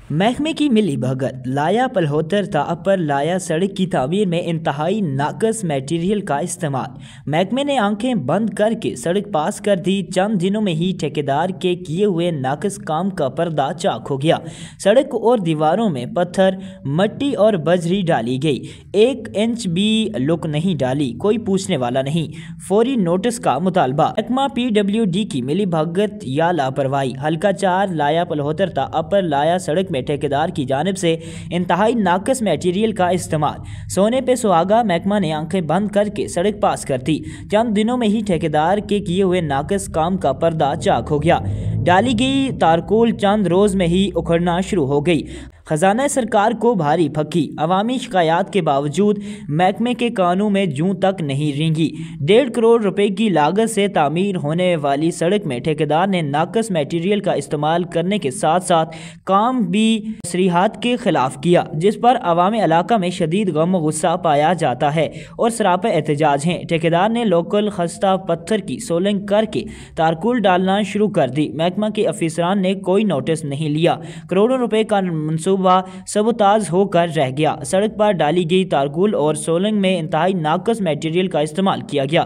महकमे की मिली भगत, लाया पलहोतर ता अपर लाया सड़क की तामीर में इंतहाई नाकस मटेरियल का इस्तेमाल। महकमे ने आंखें बंद करके सड़क पास कर दी। चंद दिनों में ही ठेकेदार के किए हुए नाकस काम का पर्दा चाक हो गया। सड़क और दीवारों में पत्थर, मट्टी और बजरी डाली गई। 1 इंच भी लुक नहीं डाली। कोई पूछने वाला नहीं। फौरी नोटिस का मुतालबा। महकमा PWD की मिली भगत या लापरवाही। हल्का 4 लाया पलहोतर ता अपर लाया सड़क में ठेकेदार की जानिब से इंतहाई नाकस मटेरियल का इस्तेमाल। सोने पे सुहागा, महकमा ने आंखें बंद करके सड़क पास कर दी। चंद दिनों में ही ठेकेदार के किए हुए नाकस काम का पर्दा चाक हो गया। डाली गई तारकोल चंद रोज में ही उखड़ना शुरू हो गई। खजाना सरकार को भारी फकी। अवामी शिकायत के बावजूद महकमे के कानों में जूं तक नहीं रेंगी। 1.5 करोड़ रुपए की लागत से तामीर होने वाली सड़क में ठेकेदार ने नाकस मटेरियल का इस्तेमाल करने के साथ साथ काम भी तशरीहात के खिलाफ किया, जिस पर अवामी इलाका में शदीद गम गुस्सा पाया जाता है और सरापा एहतजाज हैं। ठेकेदार ने लोकल खस्ता पत्थर की सोलिंग करके तारकुल डालना शुरू कर दी। महकमा के अफसरान ने कोई नोटिस नहीं लिया। करोड़ों रुपए का मंसूबा सबताज होकर रह गया। सड़क पर डाली गई तारकुल और सोलिंग में इंतहाई नाकस मटेरियल का इस्तेमाल किया गया।